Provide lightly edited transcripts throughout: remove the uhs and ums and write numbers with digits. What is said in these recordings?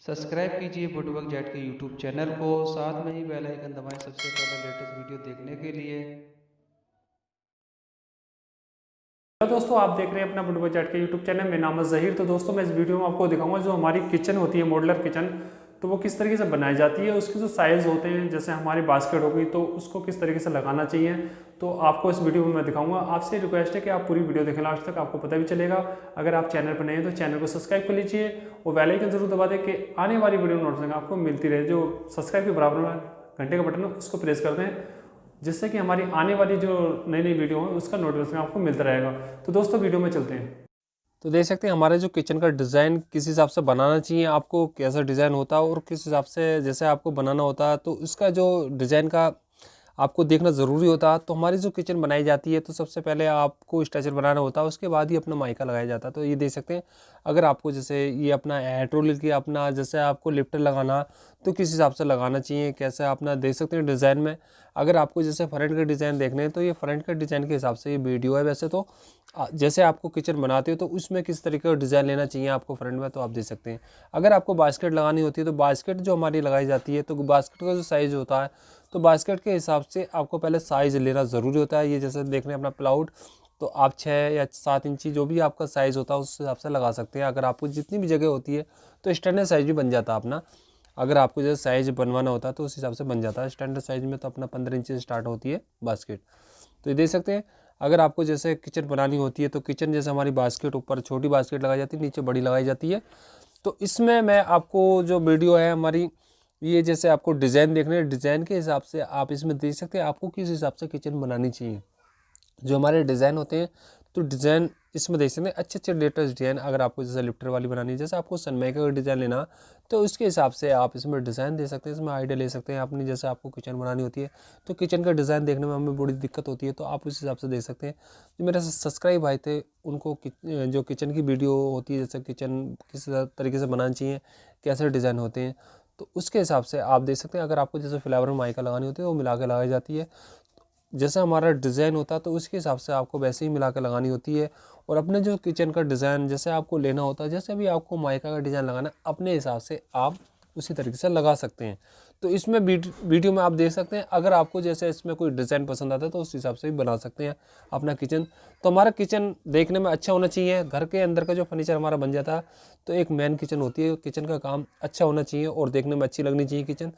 Subscribe कीजिए woodwork jet के YouTube channel को, साथ में ही बेल आइकन दबाएं सबसे पहले लेटेस्ट वीडियो देखने के लिए। हेलो दोस्तों, आप देख रहे हैं अपना वुडवर्क जेट के यूट्यूब चैनल। मेरा नाम है ज़हीर। तो दोस्तों, मैं इस वीडियो में आपको दिखाऊंगा जो हमारी किचन होती है, मॉड्यूलर किचन, तो वो किस तरीके से बनाई जाती है, उसके जो साइज़ होते हैं, जैसे हमारी बास्केट होगी तो उसको किस तरीके से लगाना चाहिए, तो आपको इस वीडियो में मैं दिखाऊंगा। आपसे रिक्वेस्ट है कि आप पूरी वीडियो देखें लास्ट तक, आपको पता भी चलेगा। अगर आप चैनल पर नए हैं तो चैनल को सब्सक्राइब कर लीजिए और बेल आइकन जरूर दबा दें कि आने वाली वीडियो नोटिफिकेशन आपको मिलती रहे। जो सब्सक्राइब के बराबर में घंटे का बटन है उसको प्रेस कर दें, जिससे कि हमारी आने वाली जो नई नई वीडियो है उसका नोटिफिकेशन आपको मिलता रहेगा। तो दोस्तों, वीडियो में चलते हैं। तो देख सकते हैं हमारे जो किचन का डिज़ाइन किस हिसाब से बनाना चाहिए, आपको कैसा डिज़ाइन होता है और किस हिसाब से जैसे आपको बनाना होता है, तो इसका जो डिज़ाइन का आपको देखना ज़रूरी होता है। तो हमारी जो किचन बनाई जाती है तो सबसे पहले आपको स्ट्रक्चर बनाना होता है, उसके बाद ही अपना माइका लगाया जाता है। तो ये देख सकते हैं, अगर आपको जैसे ये अपना हाइड्रोलिक की अपना जैसे आपको लिफ्टर लगाना, तो किस हिसाब से लगाना चाहिए, कैसे अपना देख सकते हैं डिज़ाइन में। अगर आपको जैसे फ्रंट का डिज़ाइन देखने हैं तो ये फ्रंट का डिज़ाइन के हिसाब से ये वीडियो है। वैसे तो जैसे आपको किचन बनाते हो तो उसमें किस तरीके का डिज़ाइन लेना चाहिए आपको फ्रंट में, तो आप देख सकते हैं। अगर आपको बास्केट लगानी होती है तो बास्केट जो हमारी लगाई जाती है, तो बास्केट का जो साइज़ होता है, तो बास्केट के हिसाब से आपको पहले साइज़ लेना ज़रूरी होता है। ये जैसे देख रहे हैं अपना प्लाउड, तो आप 6 या 7 इंची जो भी आपका साइज़ होता है उस हिसाब से लगा सकते हैं। अगर आपको जितनी भी जगह होती है तो स्टैंडर्ड साइज़ भी बन जाता है अपना। अगर आपको जैसे साइज़ बनवाना होता है तो उस हिसाब से बन जाता है। स्टैंडर्ड साइज़ में तो अपना 15 इंची से स्टार्ट होती है बास्केट। तो ये देख सकते हैं, अगर आपको जैसे किचन बनानी होती है तो किचन जैसे हमारी बास्केट ऊपर छोटी बास्केट लगाई जाती है, नीचे बड़ी लगाई जाती है। तो इसमें मैं आपको जो वीडियो है हमारी, ये जैसे आपको डिज़ाइन देखने हैं, डिज़ाइन के हिसाब से आप इसमें देख सकते हैं आपको किस हिसाब से किचन बनानी चाहिए। जो हमारे डिज़ाइन होते हैं तो डिज़ाइन इसमें देख सकते हैं, अच्छे अच्छे लेटेस्ट डिज़ाइन। अगर आपको जैसे लिफ्टर वाली बनानी है, जैसे आपको सनमाइका का डिज़ाइन लेना, तो उसके हिसाब से आप इसमें डिज़ाइन दे सकते हैं, इसमें आइडिया ले सकते हैं अपनी। जैसे आपको किचन बनानी होती है तो किचन का डिज़ाइन देखने में हमें बड़ी दिक्कत होती है, तो आप उस हिसाब से देख सकते हैं। जो मेरे सब्सक्राइब भाई थे उनको जो किचन की वीडियो होती है, जैसे किचन किस तरीके से बनानी चाहिए, कैसे डिज़ाइन होते हैं, तो उसके हिसाब से आप देख सकते हैं। अगर आपको जैसे फ्लावर में माइका लगानी होती है वो मिला के लगाई जाती है, जैसा हमारा डिज़ाइन होता है तो उसके हिसाब से आपको वैसे ही मिला के लगानी होती है। और अपने जो किचन का डिज़ाइन जैसे आपको लेना होता है, जैसे भी आपको माइका का डिज़ाइन लगाना है अपने हिसाब से आप उसी तरीके से लगा सकते हैं। तो इसमें वीडियो में आप देख सकते हैं, अगर आपको जैसे इसमें कोई डिज़ाइन पसंद आता है तो उस हिसाब से भी बना सकते हैं अपना किचन। तो हमारा किचन देखने में अच्छा होना चाहिए, घर के अंदर का जो फर्नीचर हमारा बन जाता है, तो एक मेन किचन होती है, किचन का काम अच्छा होना चाहिए और देखने में अच्छी लगनी चाहिए किचन।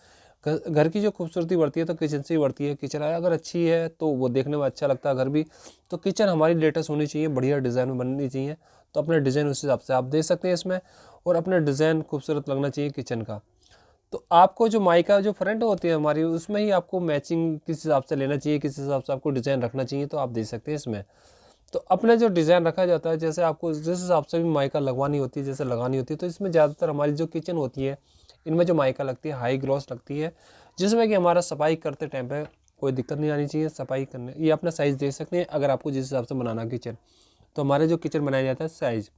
घर की जो खूबसूरती बढ़ती है तो किचन से ही बढ़ती है। किचन अगर अच्छी है तो वो देखने में अच्छा लगता है घर भी। तो किचन हमारी लेटेस्ट होनी चाहिए, बढ़िया डिज़ाइन में बननी चाहिए। तो अपना डिज़ाइन उस हिसाब से आप दे सकते हैं इसमें, और अपना डिज़ाइन खूबसूरत लगना चाहिए किचन का। तो आपको जो माइका जो फ्रंट होती है हमारी, उसमें ही आपको मैचिंग किस हिसाब से लेना चाहिए, किस हिसाब से आपको डिज़ाइन रखना चाहिए, तो आप दे सकते हैं इसमें। तो अपने जो डिज़ाइन रखा जाता है, जैसे आपको जिस हिसाब से भी माइका लगवानी होती है, जैसे लगानी होती है, तो इसमें ज़्यादातर हमारी जो किचन होती है इनमें जो माइका लगती है हाई ग्लॉस लगती है, जिसमें कि हमारा सफाई करते टाइम पे कोई दिक्कत नहीं आनी चाहिए। सफाई करने ये अपना साइज़ दे सकते हैं, अगर आपको जिस हिसाब से बनाना किचन। तो हमारे जो किचन बनाया जाता है साइज़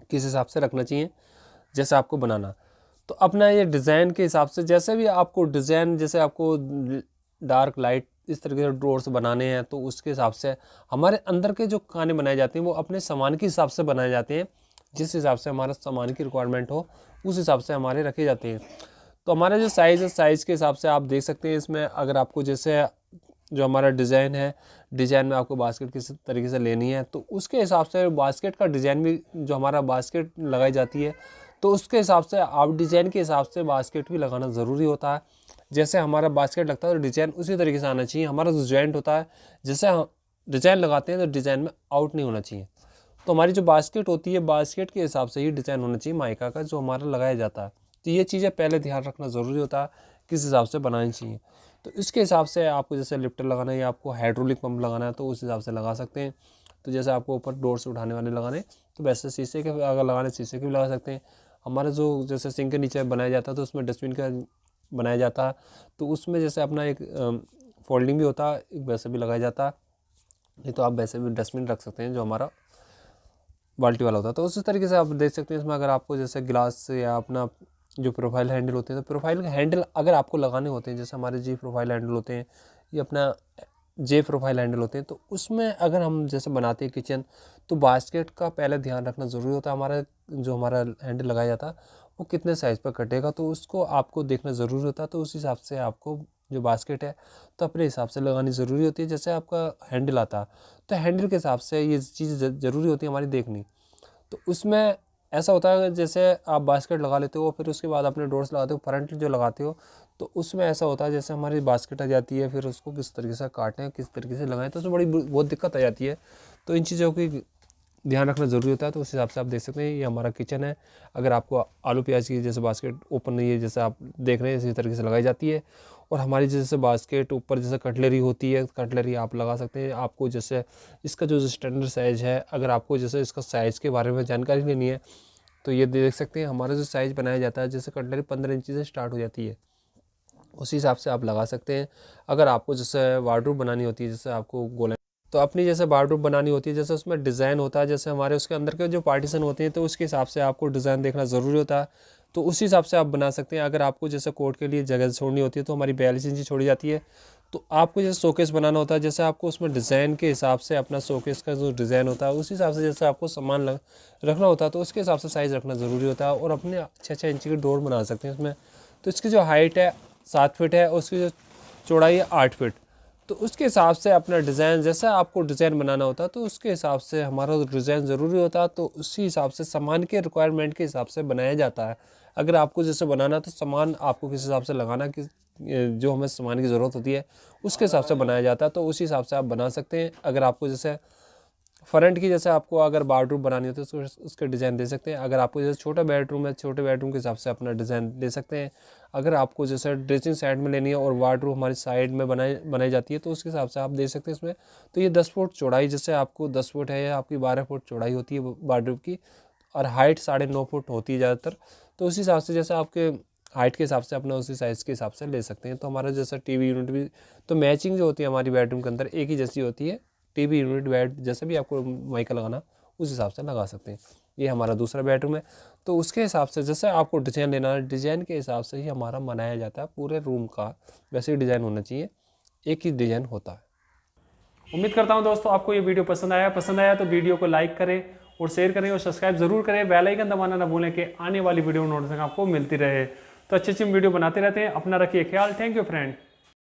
किस हिसाब से रखना चाहिए, जैसे आपको बनाना। तो अपना ये डिज़ाइन के हिसाब से जैसे भी आपको डिज़ाइन, जैसे आपको डार्क लाइट इस तरीके से डोर्स बनाने हैं, तो उसके हिसाब से हमारे अंदर के जो खाने बनाए जाते हैं वो अपने सामान के हिसाब से बनाए जाते हैं। जिस हिसाब से हमारा सामान की रिक्वायरमेंट हो उस हिसाब से हमारे रखे जाते हैं। तो हमारा जो साइज़ है, साइज़ के हिसाब से आप देख सकते हैं इसमें। अगर आपको जैसे जो हमारा डिज़ाइन है, डिज़ाइन में आपको बास्केट किस तरीके से लेनी है, तो उसके हिसाब से बास्केट का डिज़ाइन भी, जो हमारा बास्केट लगाई जाती है तो उसके हिसाब से आप डिज़ाइन के हिसाब से बास्केट भी लगाना ज़रूरी होता है। जैसे हमारा बास्केट लगता है तो डिज़ाइन उसी तरीके से आना चाहिए। हमारा जो जॉइंट होता है, जैसे हम डिज़ाइन लगाते हैं तो डिज़ाइन में आउट नहीं होना चाहिए। तो हमारी जो बास्केट होती है, बास्केट के हिसाब से ही डिज़ाइन होना चाहिए माइका का जो हमारा लगाया जाता है। तो ये चीज़ें पहले ध्यान रखना ज़रूरी होता है, किस हिसाब से बनानी चाहिए। तो इसके हिसाब से आपको जैसे लिफ्टर लगाना है या आपको हाइड्रोलिक पंप लगाना है तो उस हिसाब से लगा सकते हैं। तो जैसे आपको ऊपर डोर से उठाने वाले लगाने, तो वैसे शीशे के अगर लगाने शीशे के भी लगा सकते हैं। हमारा जो जैसे सिंक के नीचे बनाया जाता है तो उसमें डस्टबिन का बनाया जाता है, तो उसमें जैसे अपना एक फोल्डिंग भी होता है, एक वैसे भी लगाया जाता है। नहीं तो आप वैसे भी डस्टबिन रख सकते हैं जो हमारा बाल्टी वाला होता है। तो उसी तरीके से आप देख सकते हैं इसमें। अगर आपको जैसे गिलास या अपना जो प्रोफाइल हैंडल होते हैं, तो प्रोफाइल हैंडल अगर आपको लगाने होते हैं, जैसे हमारे जी प्रोफाइल हैंडल होते हैं, ये अपना जे प्रोफाइल हैंडल होते हैं, तो उसमें अगर हम जैसे बनाते हैं किचन, तो बास्केट का पहले ध्यान रखना ज़रूरी होता है। हमारा हैंडल लगाया जाता है वो कितने साइज़ पर कटेगा, तो उसको आपको देखना ज़रूरी होता है। तो उस हिसाब से आपको जो बास्केट है तो अपने हिसाब से लगानी ज़रूरी होती है। जैसे आपका हैंडल आता है तो हैंडल के हिसाब से ये चीज़ ज़रूरी होती है हमारी देखनी। तो उसमें ऐसा होता है जैसे आप बास्केट लगा लेते हो, फिर उसके बाद अपने डोर्स लगाते हो, फ्रंट जो लगाते हो, तो उसमें ऐसा होता है जैसे हमारी बास्केट आ जाती है, फिर उसको किस तरीके से काटें, किस तरीके से लगाएं, तो उसमें बहुत दिक्कत आ जाती है। तो इन चीज़ों की ध्यान रखना ज़रूरी होता है। तो उस हिसाब से आप देख सकते हैं ये हमारा किचन है। अगर आपको आलू प्याज की जैसे बास्केट ओपन नहीं है, जैसे आप देख रहे हैं, इसी तरीके से लगाई जाती है। और हमारी जैसे बास्केट ऊपर जैसे कटलरी होती है, कटलरी आप लगा सकते हैं। आपको जैसे इसका जो स्टैंडर्ड साइज़ है, अगर आपको जैसे इसका साइज़ के बारे में जानकारी लेनी है तो ये देख सकते हैं हमारा जो साइज़ बनाया जाता है, जैसे कटलरी 15 इंची से स्टार्ट हो जाती है, उसी हिसाब से आप लगा सकते हैं। अगर आपको जैसे वार्डरोब बनानी होती है, जैसे आपको गोला, तो अपनी जैसे वार्डरोब बनानी होती है, जैसे उसमें डिज़ाइन होता है, जैसे हमारे उसके अंदर के जो पार्टीशन होते हैं, तो उसके हिसाब से आपको डिज़ाइन देखना ज़रूरी होता है। तो उसी हिसाब से आप बना सकते हैं। अगर आपको जैसे कोट के लिए जगह छोड़नी होती है तो हमारी 42 इंची छोड़ी जाती है। तो आपको जैसे शोकेस बनाना होता है, जैसे आपको उसमें डिज़ाइन के हिसाब से अपना शोकेस का जो डिज़ाइन होता है उस हिसाब से जैसे आपको सामान रखना होता है, तो उसके हिसाब से साइज़ रखना ज़रूरी होता है। और अपने 6-6 इंची की डोर बना सकते हैं उसमें। तो इसकी जो हाइट है 7 फीट है, उसकी जो चौड़ाई है 8 फीट। तो उसके हिसाब से अपना डिज़ाइन, जैसा आपको डिज़ाइन बनाना होता है तो उसके हिसाब से हमारा डिज़ाइन ज़रूरी होता है। तो उसी हिसाब से सामान के रिक्वायरमेंट के हिसाब से बनाया जाता है। अगर आपको जैसे बनाना तो सामान आपको किस हिसाब से लगाना, किस जो हमें सामान की ज़रूरत होती है उसके हिसाब से बनाया जाता है। तो उसी हिसाब से आप बना सकते हैं। अगर आपको जैसे फ्रंट की जैसे आपको अगर बाथरूम बनानी होती है तो उसके डिज़ाइन दे सकते हैं। अगर आपको जैसे छोटा बेडरूम है, छोटे बेडरूम के हिसाब से अपना डिज़ाइन दे सकते हैं। अगर आपको जैसे ड्रेसिंग साइड में लेनी है और वार्डरोब हमारी साइड में बनाई जाती है तो उसके हिसाब से आप दे सकते हैं इसमें। तो ये 10 फुट चौड़ाई, जैसे आपको 10 फुट है या आपकी 12 फुट चौड़ाई होती है वार्डरोब की, और हाइट 9.5 फुट होती है ज़्यादातर। तो उस हिसाब से जैसे आपके हाइट के हिसाब से अपना उसी साइज़ के हिसाब से ले सकते हैं। तो हमारा जैसा टीवी यूनिट भी तो मैचिंग जो होती है हमारी बेडरूम के अंदर एक ही जैसी होती है। टीवी यूनिट बेड जैसे भी आपको माइका लगाना उस हिसाब से लगा सकते हैं। ये हमारा दूसरा बेडरूम है। तो उसके हिसाब से जैसे आपको डिज़ाइन लेना है, डिज़ाइन के हिसाब से ही हमारा बनाया जाता है। पूरे रूम का वैसे ही डिज़ाइन होना चाहिए, एक ही डिज़ाइन होता है। उम्मीद करता हूं दोस्तों आपको ये वीडियो पसंद आया तो वीडियो को लाइक करें और शेयर करें और सब्सक्राइब जरूर करें। बेल आइकन दबाना ना भूलें कि आने वाली वीडियो नोटिफिकेशन आपको मिलती रहे। तो अच्छी वीडियो बनाते रहते हैं। अपना रखिए ख्याल। Thank you friend.